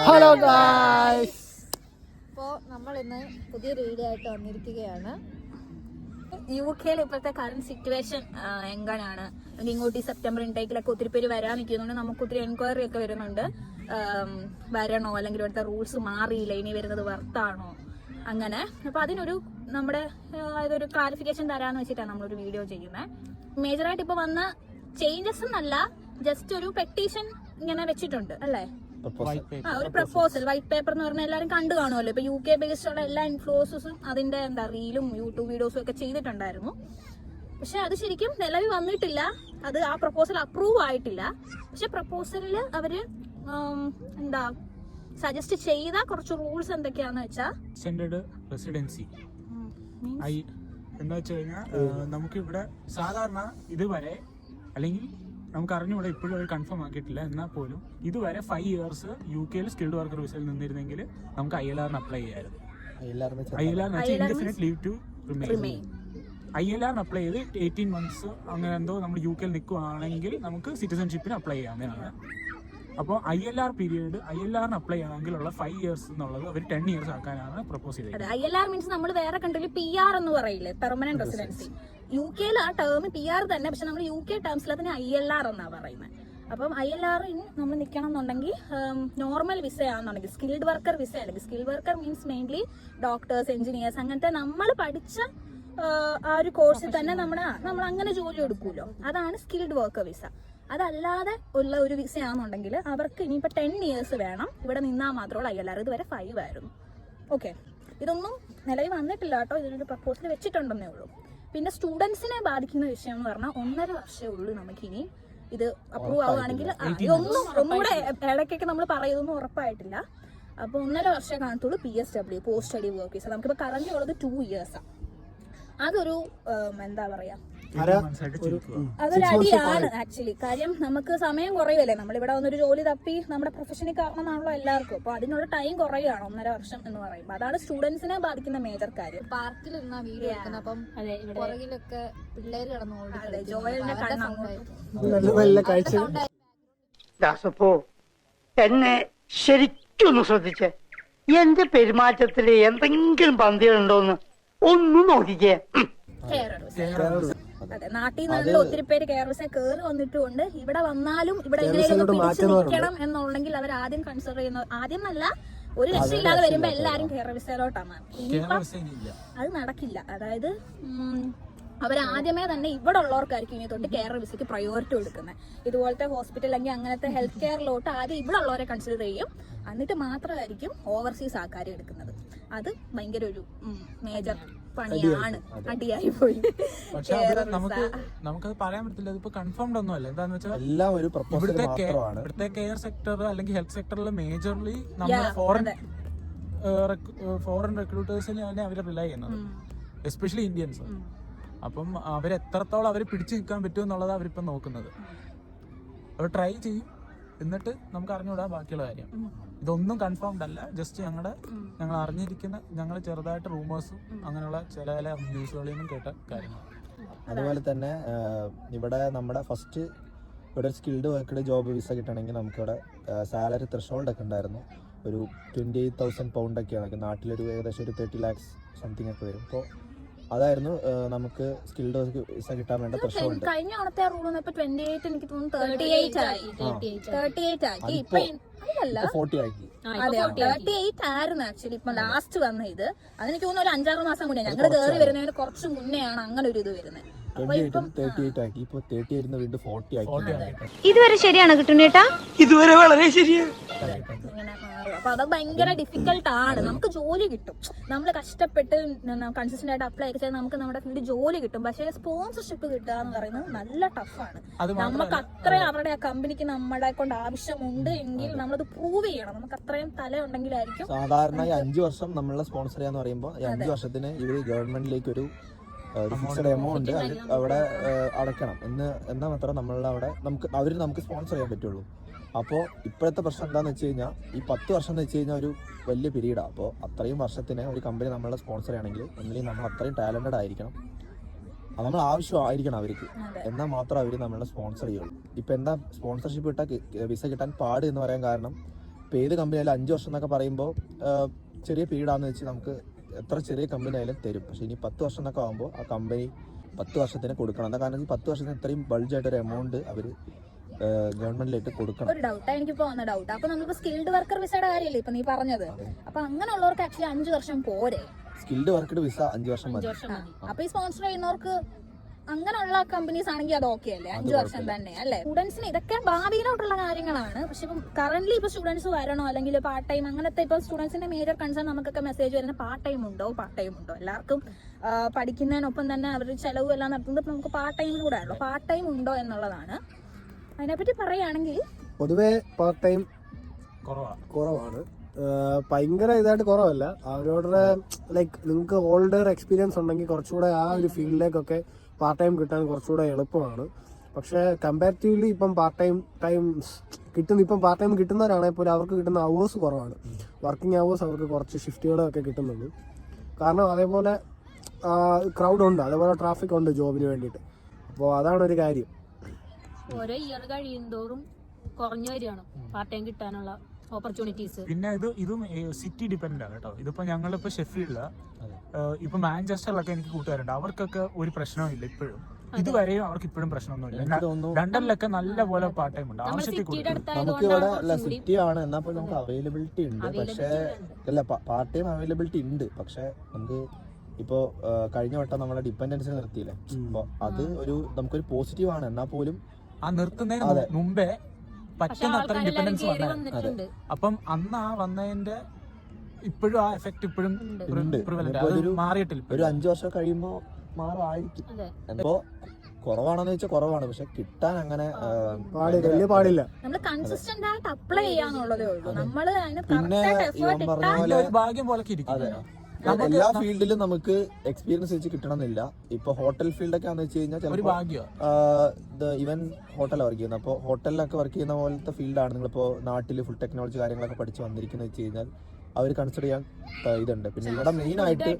Hello guys. അപ്പോൾ നമ്മൾ ഇന്ന് പുതിയൊരു വീഡിയോ ആയിട്ട് വന്നിരിക്കുകയാണ്. UK-യിൽ ഇപ്പോഴത്തെ കറന്റ് സിറ്റുവേഷൻ എങ്ങനെയാണ്? ഇങ്ങോട്ട് ഈ സെപ്റ്റംബർ ഇൻടേക്കിലൊക്കെ ഒത്തിരി പേര് വരാൻ നിൽക്കുന്നുണ്ട്. നമുക്ക് ഒത്തിരി എൻക്വയറി ഒക്കെ വരുന്നുണ്ട്. വരണോ, അല്ലെങ്കിൽ ഇവിടുത്തെ റൂൾസ് മാറിയില്ല, ഇനി വരുന്നത് വർത്താണോ, അങ്ങനെ. അപ്പൊ അതിനൊരു നമ്മുടെ ഇതൊരു ക്ലാരിഫിക്കേഷൻ തരാന്ന് വെച്ചിട്ടാണ് നമ്മളൊരു വീഡിയോ ചെയ്യുന്നത്. മേജറായിട്ട് ഇപ്പൊ വന്ന ചേഞ്ചസ് എന്നല്ല, ജസ്റ്റ് ഒരു പെറ്റീഷൻ ഇങ്ങനെ വെച്ചിട്ടുണ്ട് അല്ലേ? ഒരു പ്രപ്പോസൽ, വൈറ്റ് പേപ്പർ എന്ന് പറഞ്ഞാൽ എല്ലാവരും കണ്ടു കാണുമല്ലോ. ഇപ്പൊ UK ബേസ്ഡ് ഉള്ള എല്ലാ ഇൻഫ്ലുവൻസസും അതിന്റെ റീലും യൂട്യൂബ് വീഡിയോസും ഒക്കെ ചെയ്തിട്ടുണ്ടായിരുന്നു. പക്ഷെ അത് ശരിക്കും നിലവിൽ വന്നിട്ടില്ല. അത് ആ പ്രപ്പോസൽ അപ്രൂവ് ആയിട്ടില്ല. പക്ഷെ പ്രപ്പോസലില് അവര് സജസ്റ്റ് ചെയ്ത കുറച്ച് റൂൾസ് എന്തൊക്കെയാന്ന് വെച്ചാൽ എക്സ്റ്റൻഡഡ് റെസിഡൻസി എന്താ വെച്ച് കഴിഞ്ഞാൽ നമുക്കിവിടെ സാധാരണ ഇതുവരെ, അല്ലെങ്കിൽ നമുക്ക് അറിഞ്ഞൂടെ, ഇപ്പോഴും അവർ കൺഫേം ആക്കിയിട്ടില്ല, എന്നാൽ പോലും ഇതുവരെ 5 years UK-ൽ സ്കിൽഡ് വർക്കർ വിസയിൽ നിന്നിരുന്നെങ്കിൽ നമുക്ക് ILR-ന് അപ്ലൈ ചെയ്യാമായിരുന്നു. ILR indefinite leave to remain. ILR-ന് അപ്ലൈ ചെയ്ത് 18 months അങ്ങനെ എന്തോ നമ്മൾ UK-ൽ നിൽക്കുകയാണെങ്കിൽ നമുക്ക് സിറ്റിസൺഷിപ്പിന് അപ്ലൈ ചെയ്യാവുന്നതാണ്. അപ്പോൾ ILR-ന് അപ്ലൈ ചെയ്യണമെങ്കിലുള്ള 5 years എന്നുള്ളത് അവർ 10 years ആക്കാനാണ് പ്രപ്പോസ് ചെയ്തത്. ILR മീൻസ് നമ്മൾ വേറെ കൺട്രിയിൽ PR എന്ന് പറയില്ലേ, പെർമനന്റ് റെസിഡൻസി. UK-ൽ ആ ടേം PR തന്നെ, പക്ഷെ നമ്മൾ UK ടേംസിൽ അതിന് ILR എന്നാ പറയുന്നത്. അപ്പം ILR നമ്മൾ നിൽക്കണം എന്നുണ്ടെങ്കിൽ നോർമൽ വിസ ആണെന്നുണ്ടെങ്കിൽ, സ്കിൽഡ് വർക്കർ വിസ അല്ലെങ്കിൽ skilled worker means mainly doctors, engineers, അങ്ങനത്തെ നമ്മൾ പഠിച്ച ആ ഒരു കോഴ്സിൽ തന്നെ നമ്മൾ അങ്ങനെ ജോലി എടുക്കുമല്ലോ, അതാണ് സ്കിൽഡ് വർക്കർ വിസ. അതല്ലാതെ ഉള്ള ഒരു വിസ ആണെന്നുണ്ടെങ്കിൽ അവർക്ക് ഇനിയിപ്പോൾ 10 years വേണം ഇവിടെ നിന്നാൽ മാത്രമുള്ള ILR. ഇതുവരെ 5 ആയിരുന്നു. ഓക്കെ, ഇതൊന്നും നിലവിൽ വന്നിട്ടില്ല കേട്ടോ, ഇതിനൊരു പ്രപ്പോസൽ വെച്ചിട്ടുണ്ടെന്നേ ഉള്ളൂ. പിന്നെ സ്റ്റുഡൻസിനെ ബാധിക്കുന്ന വിഷയം എന്ന് പറഞ്ഞാൽ 1.5 വർഷമേ ഉള്ളൂ നമുക്കിനി ഇത് അപ്രൂവ് ആവുകയാണെങ്കിൽ. ഒന്നുകൂടെ ഇടയ്ക്കൊക്കെ നമ്മൾ പറയുന്നൊന്നും ഉറപ്പായിട്ടില്ല. അപ്പോൾ 1.5 വർഷം കാണത്തുള്ളൂ PSW, post study work visa. നമുക്കിപ്പോൾ കറന്റ് ഉള്ളത് 2 years. അതൊരു എന്താ പറയാ, അതൊരു അടിയാണ് ആക്ച്വലി. കാര്യം നമുക്ക് സമയം കുറയുമല്ലേ, നമ്മളിവിടെ വന്നൊരു ജോലി തപ്പി നമ്മുടെ പ്രൊഫഷനിൽ കാരണമാണല്ലോ എല്ലാവർക്കും. അപ്പൊ അതിനുള്ള ടൈം കുറയുകയാണ് 1.5 വർഷം എന്ന് പറയുമ്പോൾ. അതാണ് സ്റ്റുഡൻസിനെ ബാധിക്കുന്ന മേജർ കാര്യം. പാർക്കിലിരുന്ന വീഡിയോ എടുക്കുന്നത്, അപ്പം പുറകിലൊക്കെ പിള്ളേര് കിടന്നു ജോയലിന്റെ ദാസപ്പോ എന്നെ ശരിക്കൊന്ന് ശ്രദ്ധിച്ചേ. എന്റെ പെരുമാറ്റത്തില് എന്തെങ്കിലും പന്തികളുണ്ടോന്ന് ഒന്ന് നോക്കിക്കേ. അതെ, നാട്ടിൽ നിന്നുള്ള ഒത്തിരി പേര് കേരളത്തിൽ കയറി വന്നിട്ടുണ്ട്. ഇവിടെ വന്നാലും ഇവിടെ എങ്ങനെയൊക്കെ പിടിച്ചു നിൽക്കണം എന്നുണ്ടെങ്കിൽ അവർ ആദ്യം കൺസിഡർ ചെയ്യുന്ന, ആദ്യം നല്ല ഒരു രക്ഷയില്ലാതെ വരുമ്പോ എല്ലാരും കേരള വിസയിലോട്ടാണ്. ഇനിയിപ്പം അത് നടക്കില്ല. അതായത് അവരാദ്യമേ തന്നെ ഇവിടെ ഉള്ളവർക്കായിരിക്കും ഇനി തൊട്ട് കേരള വിസയ്ക്ക് പ്രയോറിറ്റി കൊടുക്കുന്നത്. ഇതുപോലത്തെ ഹോസ്പിറ്റൽ അല്ലെങ്കിൽ അങ്ങനത്തെ ഹെൽത്ത് കെയറിലോട്ട് ആദ്യം ഇവിടെ ഉള്ളവരെ കൺസിഡർ ചെയ്യും, എന്നിട്ട് മാത്രമായിരിക്കും ഓവർസീസ് ആൾക്കാർ എടുക്കുന്നത്. അത് ഭയങ്കര ഒരു മേജർ പണിയാണ്, അടിയായി പോയി. പക്ഷെ നമുക്കത് പറയാൻ പറ്റില്ല, ഇതിപ്പോ കൺഫേംഡ് ഒന്നും അല്ല. എന്താന്ന് വെച്ചാൽ ഇവിടുത്തെ കെയർ സെക്ടർ അല്ലെങ്കിൽ ഹെൽത്ത് സെക്ടറിൽ മേജർലി നമ്മൾ ഫോറിൻ റിക്രൂട്ടേഴ്സിനെ തന്നെ അവർ റിലൈ ചെയ്യുന്നത്, എസ്പെഷ്യലി ഇന്ത്യൻസ്. അപ്പം അവരെത്രത്തോളം അവർ പിടിച്ചു നിൽക്കാൻ പറ്റും എന്നുള്ളത് അവരിപ്പം നോക്കുന്നത്. അവർ ട്രൈ ചെയ്യും, എന്നിട്ട് നമുക്ക് അറിഞ്ഞുകൂടാ ബാക്കിയുള്ള കാര്യം. ഇതൊന്നും കൺഫേംഡ് അല്ല, ജസ്റ്റ് ഞങ്ങൾ അറിഞ്ഞിരിക്കുന്ന, ഞങ്ങൾ ചെറുതായിട്ട് റൂമേഴ്സും അങ്ങനെയുള്ള ചില ന്യൂസുകളിൽ നിന്നും കേട്ട കാര്യങ്ങൾ. അതുപോലെ തന്നെ ഇവിടെ നമ്മുടെ ഫസ്റ്റ് ഇവിടെ സ്കിൽഡ് വർക്കർ ജോബ് വിസ കിട്ടണമെങ്കിൽ നമുക്കിവിടെ സാലറി ത്രെഷോൾഡ് ഒക്കെ ഉണ്ടായിരുന്നു. ഒരു 28,000 pound ഒക്കെയാണ്, നാട്ടിലൊരു ഏകദേശം ഒരു 30 lakhs സംതിങ് ഒക്കെ വരും. അപ്പോൾ അതായിരുന്നു നമുക്ക് സ്കിൽഡ് വർക്ക് വിസ കിട്ടാൻ വേണ്ട ത്രെഷോൾഡ്. കഴിഞ്ഞ ഓണത്തെ റൂൾ 28, എനിക്ക് തോന്നുന്നു 38 ആക്കി. ഇപ്പൊ 40 ആക്കി. 38 ആയിരുന്നു ആക്ച്വലി ഇപ്പൊ ലാസ്റ്റ് വന്ന ഇത്. അതെനിക്ക് തോന്നുന്നു ഒരു 5-6 മാസം മുന്നേ, ഞങ്ങൾ കയറി വരുന്നതിന് കുറച്ച് മുന്നെയാണ് അങ്ങനെ ഒരു ഇത് വരുന്നത്. 38 ആക്കി. ഇപ്പൊ 30 ആയിരുന്നു, വീണ്ടും 40 ആക്കി. ഇതുവരെ ശരിയാണ് കിട്ടുന്നേട്ടാ? ഇതുവരെ വളരെ ശരിയാണ്. അപ്പൊ അത് ഭയങ്കര ഡിഫിക്കൽട്ട് ആണ്. നമുക്ക് ജോലി കിട്ടും, നമ്മൾ കഷ്ടപ്പെട്ട് കൺസിസ്റ്റന്റ് ആയിട്ട് അപ്ലൈ ചെയ്താൽ നമുക്ക് നമ്മുടെ ഫീൽഡ് ജോലി കിട്ടും. പക്ഷേ സ്പോൺസർഷിപ്പ് കിട്ടുക എന്ന് പറയുന്നത് നല്ല ടഫാണ്. നമുക്ക് അത്രയും അവരുടെ ആ കമ്പനിക്ക് നമ്മളെ കൊണ്ട് ആവശ്യമുണ്ട് എങ്കിൽ നമ്മളത് പ്രൂവ് ചെയ്യണം. നമുക്ക് അത്രയും തല ഉണ്ടെങ്കിലായിരിക്കും. സാധാരണ 5 വർഷം നമ്മളെ സ്പോൺസർ ചെയ്യാന്ന് പറയുമ്പോൾ 5 വർഷത്തിന് ഇവര് ഗവൺമെന്റിലേക്ക് ഒരു ഫിക്സഡ് എമൗണ്ട് അവിടെ അടയ്ക്കണം എന്നാൽ മാത്രമേ നമ്മളുടെ അവിടെ നമുക്ക് സ്പോൺസർ ചെയ്യാൻ പറ്റുള്ളൂ. അപ്പോൾ ഇപ്പോഴത്തെ പ്രശ്നം എന്താണെന്ന് വെച്ച് കഴിഞ്ഞാൽ, ഈ 10 വർഷം എന്ന് വെച്ച് കഴിഞ്ഞാൽ ഒരു വലിയ പീരീഡാണ്. അപ്പോൾ അത്രയും വർഷത്തിന് ഒരു കമ്പനി നമ്മളെ സ്പോൺസർ ചെയ്യണമെങ്കിൽ നമ്മൾ അത്രയും ടാലന്റഡ് ആയിരിക്കണം, നമ്മൾ ആവശ്യമായിരിക്കണം അവർക്ക്, എന്നാൽ മാത്രം അവർ നമ്മളെ സ്പോൺസർ ചെയ്യുള്ളൂ. ഇപ്പം എന്താ സ്പോൺസർഷിപ്പ് വിസ കിട്ടാൻ പാട് എന്ന് പറയാൻ കാരണം, ഇപ്പോൾ ഏത് കമ്പനി ആയാലും 5 വർഷം എന്നൊക്കെ പറയുമ്പോൾ ചെറിയ പീരീഡാന്ന് വെച്ച് നമുക്ക് എത്ര ചെറിയ കമ്പനി ആയാലും തരും. പക്ഷേ ഇനി 10 വർഷം എന്നൊക്കെ ആകുമ്പോൾ ആ കമ്പനി 10 വർഷത്തിന് കൊടുക്കണം. എന്താ കാരണം ഈ 10 വർഷത്തിന് ഇത്രയും ബൾജായിട്ടൊരു എമൗണ്ട് അവർ ഗവൺമെന്റിലേക്ക് കൊടുക്കണം. ഒരു ഡൗട്ട് എനിക്കിപ്പോ വന്ന ഡൗട്ട്. അപ്പൊ നമ്മളിപ്പോ സ്കിൽഡ് വർക്കർ വിസയുടെ കാര്യമല്ലേ ഇപ്പൊ നീ പറഞ്ഞത്? അപ്പൊ അങ്ങനെയുള്ളവർക്ക് ആക്ച്വലി 5 വർഷം പോരെ? സ്കിൽഡ് വർക്കർ വിസ 5 വർഷം മതി. അപ്പൊ ഈ സ്പോൺസർ ചെയ്യുന്നവർക്ക് അങ്ങനെയുള്ള കമ്പനീസ് ആണെങ്കിൽ അത് ഓക്കെ അല്ലേ? 5 വർഷം തന്നെ അല്ലേ? സ്റ്റുഡൻസിന് ഇതൊക്കെ ഭാവിയിലോട്ടുള്ള കാര്യങ്ങളാണ്. പക്ഷെ ഇപ്പം കറന്റ് ഇപ്പൊ സ്റ്റുഡൻസ് വരണോ അല്ലെങ്കിൽ പാർട്ട് ടൈം അങ്ങനത്തെ ഇപ്പൊ സ്റ്റുഡൻസിന്റെ മേജർ കൺസേൺ നമുക്കൊക്കെ മെസ്സേജ് വരുന്ന പാർട്ട് ടൈം ഉണ്ടോ. എല്ലാവർക്കും പഠിക്കുന്നതിനൊപ്പം തന്നെ അവർ ചെലവ് എല്ലാം നടത്തുന്നത് നമുക്ക് പാർട്ട് ടൈമിലൂടെ ആണല്ലോ. പാർട്ട് ടൈം ഉണ്ടോ എന്നുള്ളതാണ്. അതിനെപ്പറ്റി പറയുകയാണെങ്കിൽ പൊതുവെ പാർട്ട് ടൈം കുറവാണ്. ഭയങ്കര ഇതായിട്ട് കുറവല്ല. അവരോട് ലൈക്ക് നിങ്ങൾക്ക് ഓൾഡർ എക്സ്പീരിയൻസ് ഉണ്ടെങ്കിൽ കുറച്ചുകൂടെ ആ ഒരു ഫീൽഡിലേക്കൊക്കെ പാർട്ട് ടൈം കിട്ടാൻ കുറച്ചുകൂടെ എളുപ്പമാണ്. പക്ഷേ കമ്പാരിറ്റീവ്ലി ഇപ്പം പാർട്ട് ടൈം കിട്ടുന്നവരാണെങ്കിൽ പോലും അവർക്ക് കിട്ടുന്ന അവേഴ്സ് കുറവാണ്. വർക്കിംഗ് അവേഴ്സ് അവർക്ക് കുറച്ച് ഷിഫ്റ്റുകളൊക്കെ കിട്ടുന്നുള്ളൂ. കാരണം അതേപോലെ ക്രൗഡ് ഉണ്ട്, അതേപോലെ ട്രാഫിക് ഉണ്ട് ജോബിന് വേണ്ടിയിട്ട്. അപ്പോൾ അതാണ് ഒരു കാര്യം. ഓരോ ഇയർ കഴിയുന്തോറും കുറഞ്ഞു വരികയാണ് പാർട്ട് ടൈം കിട്ടാനുള്ള ഓപ്പർച്യൂണിറ്റീസ്. പിന്നെ ഇതും സിറ്റി ഡിപെൻഡ് ആണ് കേട്ടോ. ഇതിപ്പോ ഞങ്ങളിപ്പോ ഷെഫീൽഡില് ഇപ്പൊ മാഞ്ചസ്റ്ററിലൊക്കെ എനിക്ക് കൂട്ടുകാരുണ്ട്. അവർക്കൊക്കെ ഒരു പ്രശ്നവും ഇപ്പോഴും ഇതുവരെയും അവർക്ക് ഇപ്പോഴും പ്രശ്നമൊന്നുമില്ല. ലണ്ടനിലൊക്കെ നല്ല പോലെ പാർട്ട് ടൈം ഉണ്ട്. ആവശ്യത്തിൽ നമുക്ക് ഇവിടെ സിറ്റി ആണ് എന്നാൽ നമുക്ക് അവൈലബിലിറ്റി ഉണ്ട്. പക്ഷേ അല്ല പാർട്ട് ടൈം അവൈലബിലിറ്റി ഉണ്ട്. പക്ഷെ നമുക്ക് ഇപ്പോ കഴിഞ്ഞ വട്ടം നമ്മളെ ഡിപ്പെൻഡൻസി നിർത്തിയില്ലേ, അപ്പൊ അത് നമുക്കൊരു പോസിറ്റീവ് ആണ്. എന്നാൽ പോലും ആ നിർത്തുന്നതിന് മുമ്പേ പറ്റുന്ന അത്ര ഡിപ്പെൻഡൻസ് വന്നത്. അപ്പം അന്ന് ആ വന്നതിന്റെ ഇപ്പോഴും ആ എഫക്ട് ഇപ്പോഴും മാറിയിട്ടില്ല. ഒരു 5 വർഷം കഴിയുമ്പോ മാറുമായിരിക്കും. അപ്പോ കുറവാണെന്ന് വെച്ചാൽ കുറവാണ്. പക്ഷെ കിട്ടാൻ അങ്ങനെ പാടില്ല. നമ്മൾ കൺസിസ്റ്റന്റ് ആയിട്ട് അപ്ലൈ ചെയ്യാന്നുള്ളതേ ഉള്ളൂ. നമ്മള് പിന്നെ ഇവൻ പറഞ്ഞ പോലെ ഭാഗ്യം പോലെ ഇരിക്കും. എല്ലാ ഫീൽഡിലും നമുക്ക് എക്സ്പീരിയൻസ് വെച്ച് കിട്ടണമെന്നില്ല. ഇപ്പൊ ഹോട്ടൽ ഫീൽഡൊക്കെ ആണെന്ന് വെച്ച് കഴിഞ്ഞാൽ ഇവൻ ഹോട്ടൽ വർക്ക് ചെയ്യുന്നത്. അപ്പോൾ ഹോട്ടലിലൊക്കെ വർക്ക് ചെയ്യുന്ന പോലത്തെ ഫീൽഡാണ് നിങ്ങളിപ്പോ നാട്ടിൽ ഫുൾ ടെക്നോളജി കാര്യങ്ങളൊക്കെ പഠിച്ച് വന്നിരിക്കുന്നത് വെച്ച് കഴിഞ്ഞാൽ അവർ കൺസിഡർ ചെയ്യാൻ ഇതുണ്ട്. പിന്നെ ഇവിടെ മെയിൻ ആയിട്ട്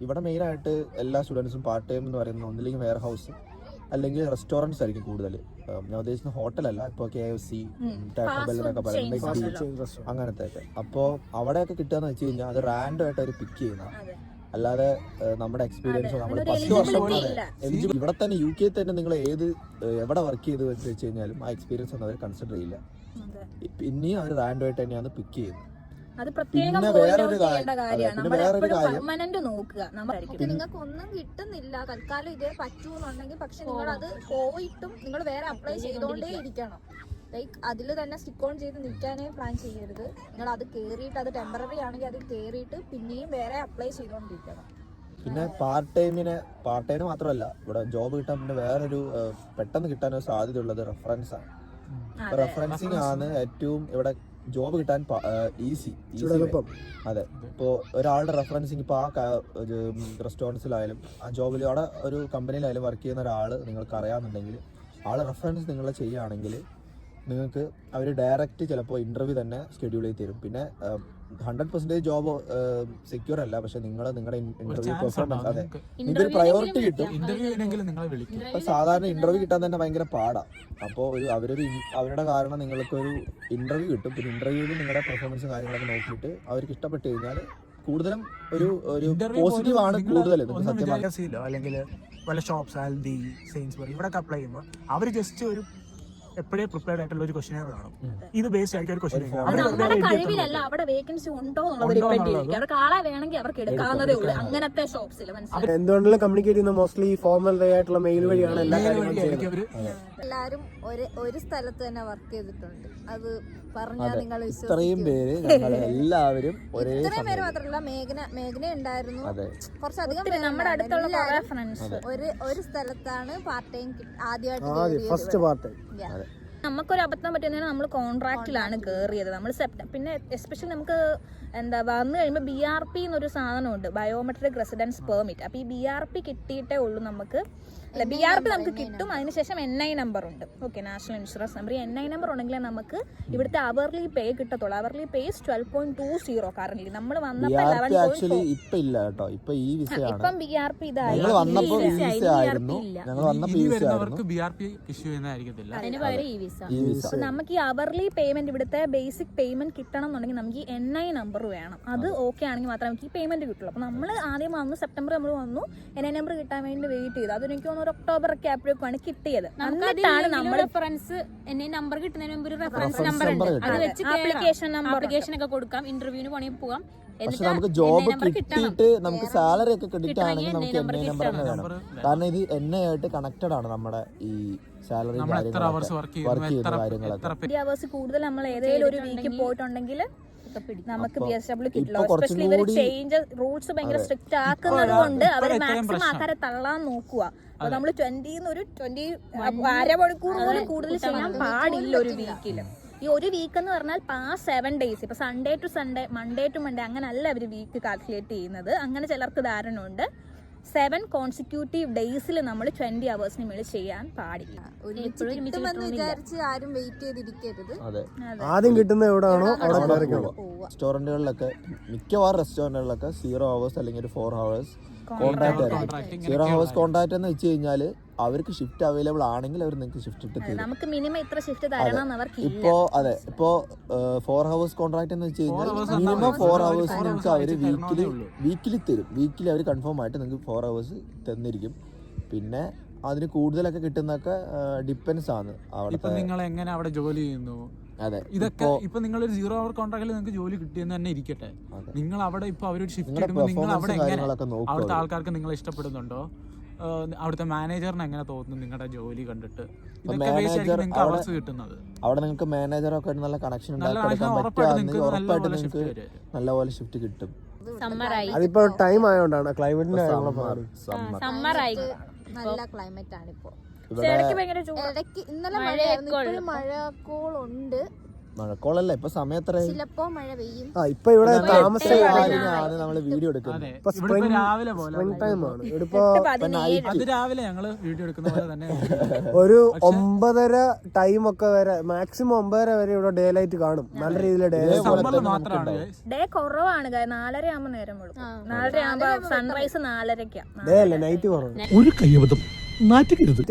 ഇവിടെ മെയിൻ ആയിട്ട് എല്ലാ സ്റ്റുഡൻസും പാർട്ട് ടൈം എന്ന് പറയുന്നത് ഒന്നില്ലെങ്കിൽ വെയർ ഹൗസ് അല്ലെങ്കിൽ റെസ്റ്റോറൻറ്റ്സ് ആയിരിക്കും കൂടുതൽ. ഞാൻ ഉദ്ദേശിക്കുന്ന ഹോട്ടലല്ല. ഇപ്പോൾ KFC, ടാക്കോ ബെൽ എന്നൊക്കെ പറയുന്നത് അങ്ങനത്തെ ഒക്കെ. അപ്പോൾ അവിടെയൊക്കെ കിട്ടുകയെന്ന് വെച്ച് കഴിഞ്ഞാൽ അത് റാൻഡം ആയിട്ട് അവർ പിക്ക് ചെയ്യുന്ന, അല്ലാതെ നമ്മുടെ എക്സ്പീരിയൻസോ നമ്മൾ 10 വർഷം ഇവിടെ തന്നെ UK തന്നെ നിങ്ങൾ എവിടെ വർക്ക് ചെയ്ത് വെച്ച് കഴിഞ്ഞാലും ആ എക്സ്പീരിയൻസ് ഒന്നും അവർ കൺസിഡർ ചെയ്യില്ല. പിന്നെയും അവർ റാൻഡം ആയിട്ട് തന്നെയാണ് പിക്ക് ചെയ്യുന്നത്. അത് പ്രത്യേകം നിങ്ങൾക്ക് ഒന്നും കിട്ടുന്നില്ല തൽക്കാലം ഇതേ പറ്റൂന്നുണ്ടെങ്കിൽ പക്ഷെ നിങ്ങൾ അത് പോയിട്ടും നിങ്ങൾ വേറെ അപ്ലൈ ചെയ്തോണ്ടേ ഇരിക്കണം. ലൈക്ക് അതിൽ തന്നെ സ്റ്റിക്ക് ഓൺ ചെയ്ത് നിൽക്കാനേ പ്ലാൻ ചെയ്യരുത്. നിങ്ങൾ അത് കേറിയിട്ട് അത് ടെമ്പററി ആണെങ്കിൽ അത് കേറിയിട്ട് പിന്നെയും വേറെ അപ്ലൈ ചെയ്തോണ്ടിരിക്കണം. പിന്നെ പാർട്ട് ടൈമിന് മാത്രമല്ല ഇവിടെ ജോബ് കിട്ടാൻ പിന്നെ വേറൊരു പെട്ടെന്ന് കിട്ടാനൊരു സാധ്യതയുള്ളത് റെഫറൻസ് ആണ്. റെഫറൻസിങ് ആണ് ഏറ്റവും ഇവിടെ ജോബ് കിട്ടാൻ ഈസി. അതെ, ഇപ്പോൾ ഒരാളുടെ റെഫറൻസിങ് ഇപ്പോൾ ആ റെസ്റ്റോറൻറ്റ്സിലായാലും ആ ജോബിൽ അവിടെ ഒരു കമ്പനിയിലായാലും വർക്ക് ചെയ്യുന്ന ഒരാൾ നിങ്ങൾക്ക് അറിയാമെന്നുണ്ടെങ്കിൽ ആളെ റെഫറൻസ് നിങ്ങൾ ചെയ്യുകയാണെങ്കിൽ നിങ്ങൾക്ക് അവർ ഡയറക്റ്റ് ചിലപ്പോൾ ഇന്റർവ്യൂ തന്നെ ഷെഡ്യൂൾ ചെയ്ത് തരും. പിന്നെ 100% ജോബ് സെക്യൂർ അല്ല, പക്ഷെ നിങ്ങളുടെ ഇന്റർവ്യൂ പെർഫോമൻസ് അതെ നിങ്ങൾക്കൊരു പ്രയോറിറ്റി കിട്ടും. സാധാരണ ഇന്റർവ്യൂ കിട്ടാൻ തന്നെ ഭയങ്കര പാടാണ്. അപ്പോൾ അവരുടെ കാരണം നിങ്ങൾക്കൊരു ഇന്റർവ്യൂ കിട്ടും. പിന്നെ ഇന്റർവ്യൂവിൽ നിങ്ങളുടെ പെർഫോമൻസും കാര്യങ്ങളൊക്കെ നോക്കിയിട്ട് അവർക്ക് ഇഷ്ടപ്പെട്ട് കഴിഞ്ഞാൽ കൂടുതലും ഒരു പോസിറ്റീവ് ആണ് കൂടുതൽ. അല്ലെങ്കിൽ വല്ല ഷോപ്സ് ആൽഡി, സെയിൻസ്ബറി ഇവിടെ അപ്ലൈ ചെയ്യുമ്പോൾ അവർ ജസ്റ്റ് ഒരു എപ്പോഴേ പ്രിപ്പയർഡ് ആയിട്ടുള്ള ഒരു ക്വസ്റ്റ്യൻ കാണും. ഇത് ബേസ്ഡ് ആയിരിക്കും ഒരു ക്വസ്റ്റ്യൻ. നമ്മുടെ കഴിവിലല്ല അവിടെ വേക്കൻസി ഉണ്ടോ എന്നുള്ളത് ഡിപ്പെൻഡ് ചെയ്യും. അവർക്ക് ആളെ വേണമെങ്കിൽ അവർക്ക് എടുക്കാവുന്നതേ ഉള്ളൂ അങ്ങനത്തെ ഷോപ്സിൽ. എന്തുകൊണ്ടും കമ്മ്യൂണിക്കേറ്റ് ചെയ്യുന്ന മോസ്റ്റ്ലി ഫോർമൽ വേ ആയിട്ടുള്ള മെയിൽ വഴിയാണ് എല്ലാ കാര്യങ്ങളും ചെയ്യുന്നത്. എല്ലാരും ഒരു സ്ഥലത്ത് തന്നെ വർക്ക് ചെയ്തിട്ടുണ്ട്. അത് പറഞ്ഞാൽ നിങ്ങൾ ഇത്രയും പേര് എല്ലാവരും ഇത്രയും പേര് മാത്രമല്ല, മേഘന ഉണ്ടായിരുന്നു, കുറച്ചധികം നമ്മുടെ അടുത്തുള്ള ഫ്രണ്ട്സ് ഒരു സ്ഥലത്താണ് പാർട്ട് ടൈം ആദ്യമായിട്ട് ഫസ്റ്റ് പാർട്ട് ടൈം. നമുക്കൊരു അബദ്ധം പറ്റുന്നതിന് നമ്മൾ കോൺട്രാക്റ്റിലാണ് കയറിയത്. നമ്മൾ പിന്നെ എസ്പെഷ്യലി നമുക്ക് വന്നു കഴിയുമ്പോൾ BRP എന്നൊരു സാധനമുണ്ട്, ബയോമെട്രിക് റെസിഡൻസ് പെർമിറ്റ്. അപ്പോൾ ഈ BRP കിട്ടിയിട്ടേ ഉള്ളൂ നമുക്ക് അല്ല BRP നമുക്ക് കിട്ടും. അതിനുശേഷം NI നമ്പർ ഉണ്ട്. Okay, national insurance number. NI number ഉണ്ടെങ്കിലേ നമുക്ക് ഇവിടുത്തെ അവർലി പേ കിട്ടത്തുള്ളൂ. അവർലി പേ 12.20 കറന്റ്. നമ്മൾ വന്നപ്പോൾ ആക്ച്വലി ഇപ്പൊ ഇല്ല കേട്ടോ, ഇപ്പൊ ഈ വിസയാണ്. ഇപ്പം BRP ഇതായി. ഞങ്ങൾ വന്നപ്പോ ഈ വിസ ആയിരുന്നു, ഞങ്ങൾ വന്നപ്പോ ഈ വിസ വരുന്നവർക്ക് BRP ഇഷ്യൂ ചെയ്യുന്നതായിരിക്കത്തില്ല. അതിന് പകരം ഈ വിസ. ഈ വിസ. അപ്പൊ നമുക്ക് ഈ അവർലി പേയ്മെന്റ്, ഇവിടുത്തെ ബേസിക് പേയ്മെന്റ് കിട്ടണം എന്നുണ്ടെങ്കിൽ നമുക്ക് ഈ NI നമ്പർ വേണം. അത് ഓക്കെ ആണെങ്കിൽ മാത്രമേ നമുക്ക് ഈ പേയ്മെന്റ് കിട്ടുള്ളൂ. അപ്പൊ നമ്മൾ ആദ്യം വന്നു, സെപ്റ്റംബർ നമ്മൾ വന്നു, NI നമ്പർ കിട്ടാൻ വേണ്ടി വെയിറ്റ് ചെയ്തു. അത് എനിക്ക് തോന്നുന്നു ഒക്ടോബർ ഒക്കെ ആയപ്പോഴേക്കാണ് കിട്ടിയത്. എന്നിട്ടാണ് നമ്മൾ റെഫറൻസ് നമ്പർ കിട്ടുന്നതിന് മുമ്പ് ഒരു റെഫറൻസ് നമ്പർ ഉണ്ട്. അത് വെച്ച് ആപ്ലിക്കേഷൻ ഒക്കെ കൊടുക്കാം, ഇന്റർവ്യൂവിന് പണിയിൽ പോകാം. പക്ഷെ നമുക്ക് ജോബ് കിട്ടിയിട്ട് നമുക്ക് സാലറി ഒക്കെ ക്രെഡിറ്റ് ആണെങ്കിൽ നമുക്ക് NI നമ്പർ തന്നെ വേണം. കാരണം ഇത് NI ആയിട്ട് കണക്റ്റഡ് ആണ് നമ്മുടെ ഈ സാലറി വർക്ക് ചെയ്യുന്ന കാര്യങ്ങളൊക്കെ. അവേഴ്സ് കൂടുതൽ നമ്മൾ ഏതെങ്കിലും ഒരു വീക്ക് പോയിട്ടുണ്ടെങ്കിൽ നമുക്ക് BSW കിട്ടില്ല. എസ്പെഷ്യലി ഇവർ ചേഞ്ച് റൂൾസ് ഭയങ്കര സ്ട്രിക്റ്റ് ആക്കുന്നത് കൊണ്ട് അവർ മാക്സിമം ആൾക്കാരെ തള്ളാൻ നോക്കുക. അപ്പൊ നമ്മൾ 20 അരമണിക്കൂർ പോലും കൂടുതൽ ചെയ്യാൻ പാടില്ല ഒരു വീക്കില്. ഈ ഒരു വീക്ക് എന്ന് പറഞ്ഞാൽ പാസ് 7 days. ഇപ്പൊ Sunday to Sunday, Monday to Monday അങ്ങനല്ല അവർ വീക്ക് കാൽക്കുലേറ്റ് ചെയ്യുന്നത്. അങ്ങനെ ചിലർക്ക് ധാരണ ഉണ്ട്. 7 കോൺസിക്യൂട്ടീവ് ഡേയ്സിൽ നമ്മൾ 20 അവേഴ്സിന് മേളിൽ ചെയ്യാൻ പാടില്ല. വിചാരിച്ച് ആരും വെയിറ്റ് ചെയ്തിരിക്കരുത്. ആദ്യം കിട്ടുന്ന എവിടെയാണോ അവിടെ റെസ്റ്റോറന്റുകളിലൊക്കെ, മിക്കവാറും റെസ്റ്റോറന്റുകളിലൊക്കെ 0 hours അല്ലെങ്കിൽ ഒരു 4 hours കോൺട്രാക്ട് ആയിരിക്കും. 0 hours കോൺട്രാക്ട് എന്ന് വെച്ച് കഴിഞ്ഞാല് അവർക്ക് ഷിഫ്റ്റ് അവൈലബിൾ ആണെങ്കിൽ അവർ നിങ്ങൾക്ക് ഷിഫ്റ്റ് ഇട്ട് തരും. നമുക്ക് മിനിമം ഇത്ര ഷിഫ്റ്റ് തരണം അവർക്ക്. ഇപ്പോ 4 hours കോൺട്രാക്ട് എന്ന് വെച്ച് കഴിഞ്ഞാൽ മിനിമം 4 hours നിങ്ങൾക്ക് അവര് വീക്കിലി തരും. വീക്കിലി അവർ കൺഫേം ആയിട്ട് നിങ്ങൾക്ക് 4 hours തന്നിരിക്കും. പിന്നെ അതിന് കൂടുതലൊക്കെ കിട്ടുന്നൊക്കെ ഡിപ്പെൻസ് ആണ് അവിടെ. നിങ്ങൾ എങ്ങനെ അവിടെ ജോലി ചെയ്യുന്നു, അതെ. ഇതൊക്കെ ഇപ്പൊ നിങ്ങൾ ഒരു 0 hour കോൺട്രാക്റ്റിൽ നിങ്ങൾക്ക് ജോലി കിട്ടിയെന്ന് തന്നെ ഇരിക്കട്ടെ, നിങ്ങൾ അവിടെ ഇപ്പൊ അവരൊരു ഷിഫ്റ്റ് ഇടുമ്പോൾ നിങ്ങൾ അവിടെ എങ്ങനെ അവിടുത്തെ ആൾക്കാർക്ക് നിങ്ങളെ ഇഷ്ടപ്പെടുന്നുണ്ടോ, അവിടുത്തെ മാനേജറിന് എങ്ങനെ തോന്നുന്നു നിങ്ങളുടെ ജോലി കണ്ടിട്ട്, ഇതൊക്കെ നിങ്ങൾക്ക് അവേഴ്സ് കിട്ടുന്നത്. അവിടെ നിങ്ങൾക്ക് മാനേജറൊക്കെ നല്ല കണക്ഷൻ ഉണ്ടാക്കിയെടുക്കാൻ പറ്റുകയാണെങ്കിൽ ഉറപ്പായിട്ട് നിങ്ങൾക്ക് നല്ലപോലെ ഷിഫ്റ്റ് കിട്ടും. അതിപ്പോ ടൈം ആയതുകൊണ്ടാണ്, ക്ലൈമറ്റിന്റെ സമ്മറായി നല്ല ക്ലൈമറ്റ് ആണ് ഇപ്പൊ. ഇടയ്ക്ക് ഇന്നലെ മഴയായിരുന്നു, ഇപ്പോഴും മഴക്കോളുണ്ട്. മഴക്കോളല്ല, ഇപ്പൊ സമയത്ര ചിലപ്പോ മഴ പെയ്യും. ഇപ്പൊ ഇവിടെ താമസിച്ചാണ് നമ്മള് വീഡിയോ എടുക്കുന്നത്. രാവിലെ പോലെ രാവിലെ ഞങ്ങള് വീഡിയോ എടുക്കുന്ന പോലെ തന്നെ ഒരു 9:30 ടൈം ഒക്കെ വരെ, മാക്സിമം 9:30 വരെ ഇവിടെ ഡേ ലൈറ്റ് കാണും. നല്ല രീതിയിൽ മാത്രമാണ് ഡേ കുറവാണ്. 4:30 ആകുമ്പോ നേരം വിളിക്കും. 4:30 ആകുമ്പോ സൺറൈസ് 4:30 ഡേ അല്ല, നൈറ്റ് കുറവ്. ഒരു കയ്യബദ്ധം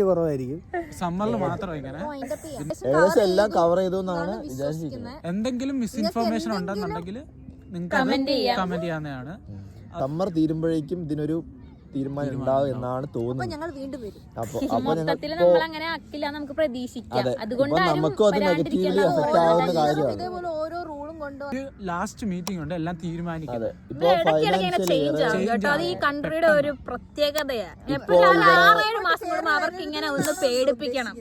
കുറവായിരിക്കും. സമ്മറിൽ മാത്രം ഇങ്ങനെ ഏകദേശം എല്ലാം കവർ ചെയ്തു എന്നാണ് വിചാരിച്ചിരിക്കുന്നത്. എന്തെങ്കിലും മിസ്ഇൻഫോർമേഷൻ ഉണ്ടെന്നുണ്ടെങ്കിൽ നിങ്ങൾക്ക് കമന്റ് ചെയ്യാവുന്നതാണ്. സമ്മർ തീരുമ്പോഴേക്കും ഇതിനൊരു തീരുമാനം ഉണ്ടാവും എന്നാണ് തോന്നുന്നത്. മൊത്തത്തില് നമ്മൾ അങ്ങനെ ആക്കില്ല നമുക്ക് പ്രതീക്ഷിക്കാം. അതുകൊണ്ട് നമുക്കും അത് നെഗറ്റീവ്ലി എഫക്ട് ആവുന്ന കാര്യമാണ്. ഇതേപോലെ ഓരോ റൂളും കൊണ്ടുവന്ന് ലാസ്റ്റ് മീറ്റിംഗ് ഉണ്ട്, എല്ലാം തീരുമാനിക്കുന്നത്. അത് ഈ കൺട്രിയുടെ ഒരു പ്രത്യേകതയാണ്. എപ്പോഴും 6-7 മാസം കൂടുമ്പോൾ അവർക്ക് ഇങ്ങനെ ഒന്ന് പേടിപ്പിക്കണം.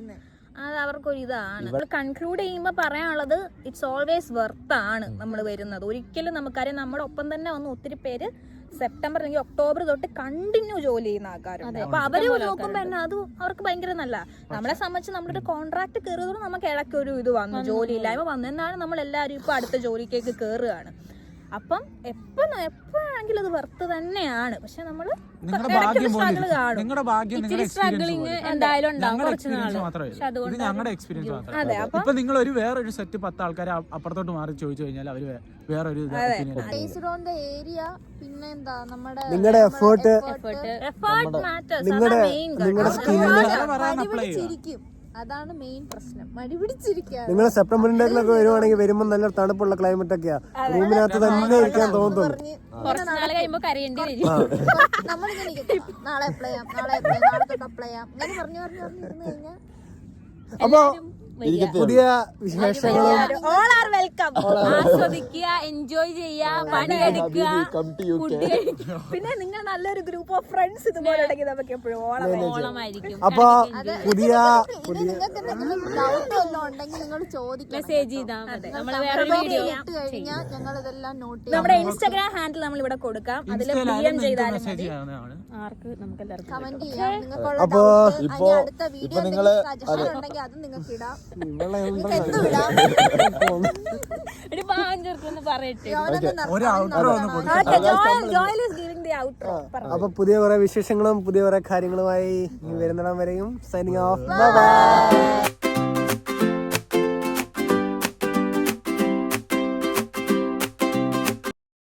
അത് അവർക്കൊരു ഇതാണ്. കൺക്ലൂഡ് ചെയ്യുമ്പോൾ പറയാനുള്ളത് ഇറ്റ്സ് ഓൾവേസ് വർത്ത് ആണ് നമ്മൾ വരുന്നത്. ഒരിക്കലും നമുക്കറിയാം, നമ്മുടെ ഒപ്പം തന്നെ വന്ന് ഒത്തിരി പേര് സെപ്റ്റംബർ അല്ലെങ്കിൽ ഒക്ടോബർ തൊട്ട് കണ്ടിന്യൂ ജോലി ചെയ്യുന്ന ആൾക്കാരുണ്ട്. അപ്പൊ അവര് നോക്കുമ്പോ തന്നെ അത് അവർക്ക് ഭയങ്കര നല്ല. നമ്മളെ സംബന്ധിച്ച് നമ്മളൊരു കോൺട്രാക്ട് കയറിയതോടെ നമുക്ക് ഇടയ്ക്ക് ഒരു ഇത് വന്നു, ജോലി ഇല്ലായ്മ വന്നു. എന്നാണ് നമ്മൾ എല്ലാവരും ഇപ്പൊ അടുത്ത ജോലിക്കേക്ക് കയറുകയാണ്. അപ്പം എപ്പോഴാണെങ്കിലും അത് വർത്ത് തന്നെയാണ്. പക്ഷെ നമ്മള് നിങ്ങളുടെ ഭാഗ്യം എന്തായാലും ഉണ്ടാവും കുറച്ച് നാള്. ഞങ്ങളുടെ എക്സ്പീരിയൻസ് മാത്രമേ. ഇപ്പൊ നിങ്ങൾ ഒരു വേറൊരു സെറ്റ് 10 ആൾക്കാരെ അപ്പുറത്തോട്ട് മാറി ചോദിച്ചു കഴിഞ്ഞാൽ അവര് വേറൊരു ബേസ്ഡ് ഓൺ ദ ഏരിയ. പിന്നെ എന്താ നിങ്ങളുടെ എഫേർട്ട്, ചിരിക്കും. അതാണ് മെയിൻ പ്രശ്നം, മടി പിടിച്ചിരിക്കുക. നിങ്ങൾ സെപ്റ്റംബറിന്റെ വരുവാണെങ്കിൽ വരുമ്പോ നല്ല തണുപ്പുള്ള ക്ലൈമറ്റ് ഒക്കെയാ, റൂമിനകത്ത് തന്നെ ഇരിക്കാൻ തോന്നുന്നു. നമ്മളിങ്ങനെ നാളെ അപ്ലൈ ചെയ്യാം, നാളെ തൊട്ട് അപ്ലൈ ചെയ്യാം, അങ്ങനെ പറഞ്ഞു ഇരുന്ന് കഴിഞ്ഞാൽ അപ്പൊ പുതിയ വിശേഷങ്ങളും ആസ്വദിക്കുക, എൻജോയ് ചെയ്യുക, പണിയെടുക്കുക. പിന്നെ നിങ്ങൾ നല്ലൊരു ഗ്രൂപ്പ് ഓഫ് ഫ്രണ്ട്സ് ഇതുപോലെ നമുക്ക് എപ്പോഴും ഓളമായിരിക്കും. അപ്പൊ പുതിയ നിങ്ങൾക്ക് എന്തെങ്കിലും ഡൗട്ട് വല്ലതും ഉണ്ടെങ്കിൽ നിങ്ങൾ ചോദിക്കുക, മെസ്സേജ് ചെയ്താൽ മതി. നമ്മൾ വേറെ വീഡിയോ ഇട്ട് കഴിഞ്ഞാൽ ഞങ്ങൾ ഇതെല്ലാം നോട്ട് നമ്മുടെ ഇൻസ്റ്റാഗ്രാം ഹാൻഡിൽ നമ്മൾ ഇവിടെ കൊടുക്കാം. അതിൽ DM ചെയ്താലും ആർക്ക് നമുക്ക് എല്ലാവർക്കും കമന്റ് ചെയ്യാം. നിങ്ങൾക്കുള്ള അപ്പൊ അടുത്ത വീഡിയോ സജഷൻ ഉണ്ടെങ്കിൽ അത് നിങ്ങൾക്ക് ഇടാം. ഒരു പാഞ്ചെടുത്തൊന്ന് പറയട്ടെ. ഒരു ഔട്ടർ ഒന്ന് കൊടുത്തു. Joel is giving the outro അപ്പൊ പുതിയ കുറെ വിശേഷങ്ങളും പുതിയ കുറെ കാര്യങ്ങളുമായി വരുന്നിടം വരെയും സൈനിങ് ഓഫ്. Bye bye.